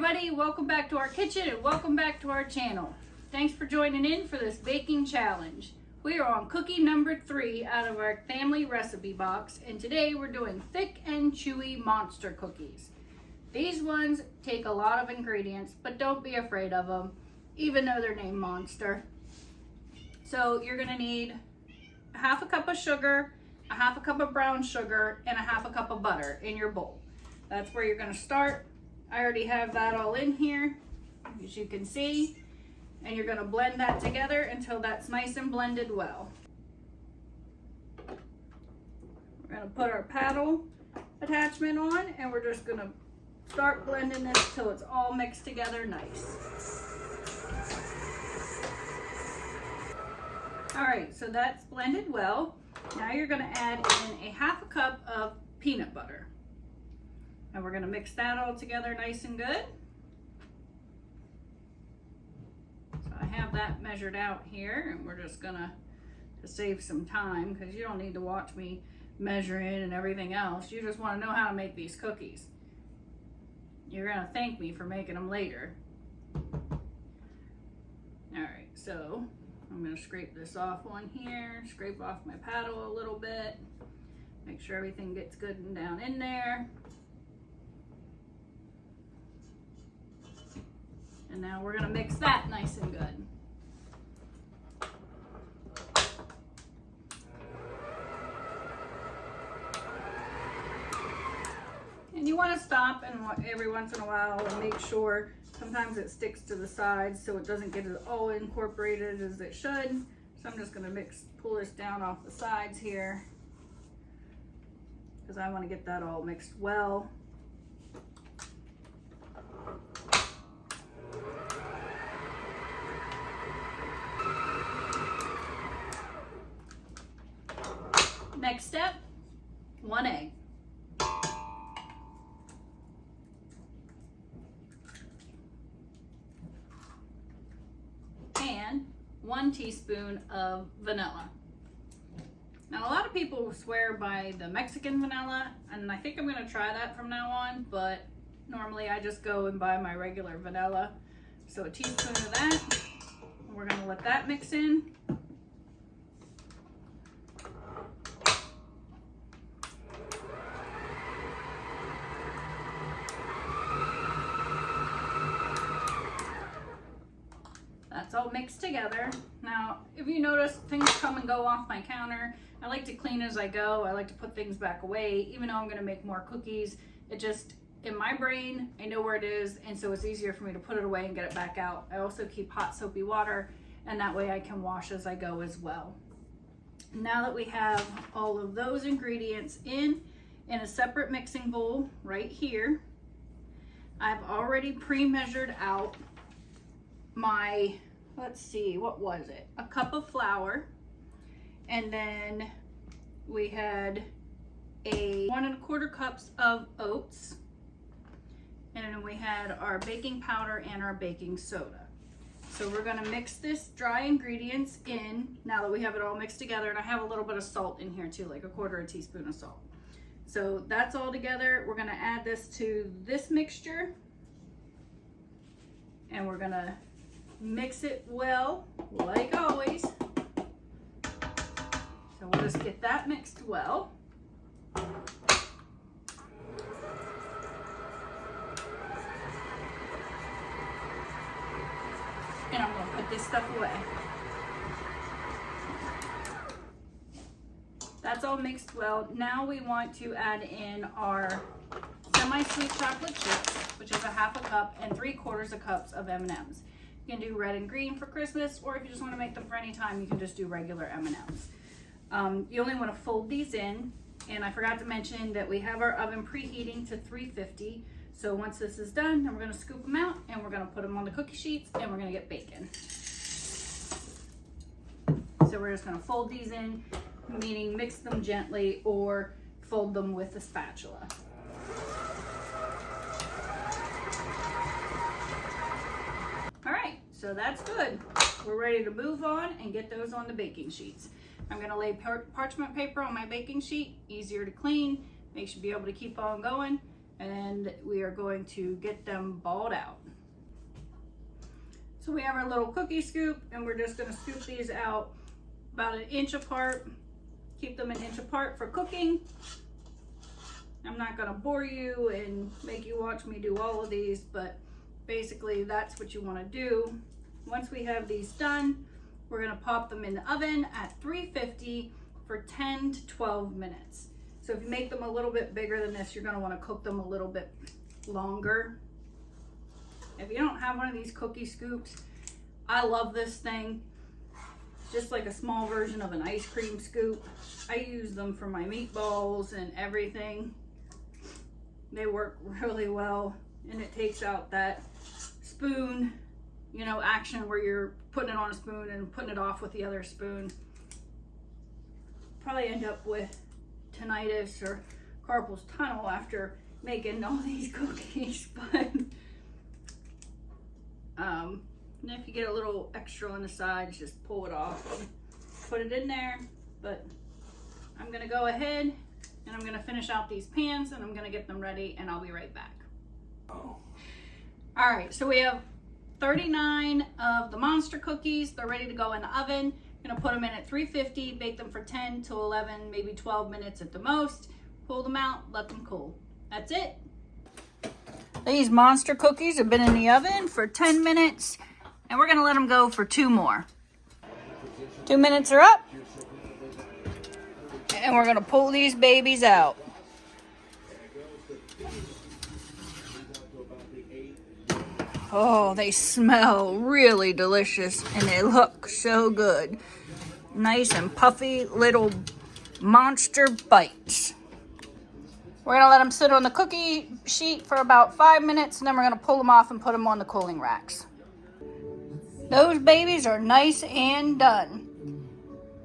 everybody, welcome back to our kitchen and welcome back to our channel. Thanks for joining in for this baking challenge. We are on cookie number 3 out of our family recipe box, and today we're doing thick and chewy monster cookies. These ones take a lot of ingredients, but don't be afraid of them, even though they're named Monster. So you're gonna need a half a cup of sugar, a half a cup of brown sugar, and a half a cup of butter in your bowl. That's where you're gonna start. I already have that all in here, as you can see, and you're gonna blend that together until that's nice and blended well. We're gonna put our paddle attachment on, and we're just gonna start blending this till it's all mixed together nice. All right, so that's blended well. Now you're gonna add in a half a cup of peanut butter. And we're gonna mix that all together nice and good. So I have that measured out here, and we're just gonna, to save some time, because you don't need to watch me measuring and everything else. You just wanna know how to make these cookies. You're gonna thank me for making them later. All right, so I'm gonna scrape this off on here, scrape off my paddle a little bit, make sure everything gets good and down in there. And now we're gonna mix that nice and good. And you wanna stop and every once in a while and make sure, sometimes it sticks to the sides so it doesn't get as all incorporated as it should. So I'm just gonna pull this down off the sides here, because I wanna get that all mixed well. Next step, 1 egg. And 1 teaspoon of vanilla. Now, a lot of people swear by the Mexican vanilla, and I think I'm gonna try that from now on, but normally I just go and buy my regular vanilla. So a teaspoon of that. We're gonna let that mix in. That's all mixed together. Now, if you notice, things come and go off my counter. I like to clean as I go. I like to put things back away, even though I'm gonna make more cookies. It just, in my brain, I know where it is, and so it's easier for me to put it away and get it back out. I also keep hot soapy water, and that way I can wash as I go as well. Now that we have all of those ingredients in a separate mixing bowl right here, I've already pre-measured out my, let's see, what was it? A cup of flour, and then we had 1 1/4 cups of oats, and then we had our baking powder and our baking soda. So we're gonna mix this dry ingredients in now that we have it all mixed together, and I have a little bit of salt in here too, like 1/4 teaspoon of salt. So that's all together. We're gonna add this to this mixture, and we're gonna mix it well, like always. So we'll just get that mixed well. And I'm gonna put this stuff away. That's all mixed well. Now we want to add in our semi-sweet chocolate chips, which is a half a cup, and 3/4 cups of M&Ms. You can do red and green for Christmas, or if you just want to make them for any time, you can just do regular M&Ms. You only want to fold these in, and I forgot to mention that we have our oven preheating to 350. So once this is done, then we're going to scoop them out, and we're going to put them on the cookie sheets, and we're going to get baking. So we're just going to fold these in, meaning mix them gently or fold them with a spatula. So that's good. We're ready to move on and get those on the baking sheets. I'm going to lay parchment paper on my baking sheet, easier to clean, makes you be able to keep on going. and we are going to get them balled out. So we have our little cookie scoop, and we're just going to scoop these out about 1 inch apart. Keep them 1 inch apart for cooking. I'm not going to bore you and make you watch me do all of these, but basically that's what you want to do. Once we have these done, we're going to pop them in the oven at 350 for 10 to 12 minutes. So if you make them a little bit bigger than this, you're going to want to cook them a little bit longer. If you don't have one of these cookie scoops, I love this thing. It's just like a small version of an ice cream scoop. I use them for my meatballs and everything. They work really well, and it takes out that spoon, you know, action where you're putting it on a spoon and putting it off with the other spoon. Probably end up with tinnitus or carpal tunnel after making all these cookies, but and if you get a little extra on the sides, just pull it off and put it in there. But I'm gonna go ahead and I'm gonna finish out these pans, and I'm gonna get them ready, and I'll be right back. All right, so we have 39 of the monster cookies. They're ready to go in the oven. I'm gonna put them in at 350, bake them for 10 to 11, maybe 12 minutes at the most. Pull them out, let them cool. That's it. These monster cookies have been in the oven for 10 minutes, and we're gonna let them go for 2 more. 2 minutes are up, and we're gonna pull these babies out. Oh, they smell really delicious, and they look so good. Nice and puffy little monster bites. We're gonna let them sit on the cookie sheet for about 5 minutes, and then we're gonna pull them off and put them on the cooling racks. Those babies are nice and done.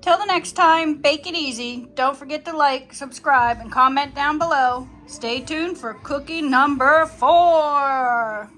Till the next time, bake it easy. Don't forget to like, subscribe, and comment down below. Stay tuned for cookie number 4.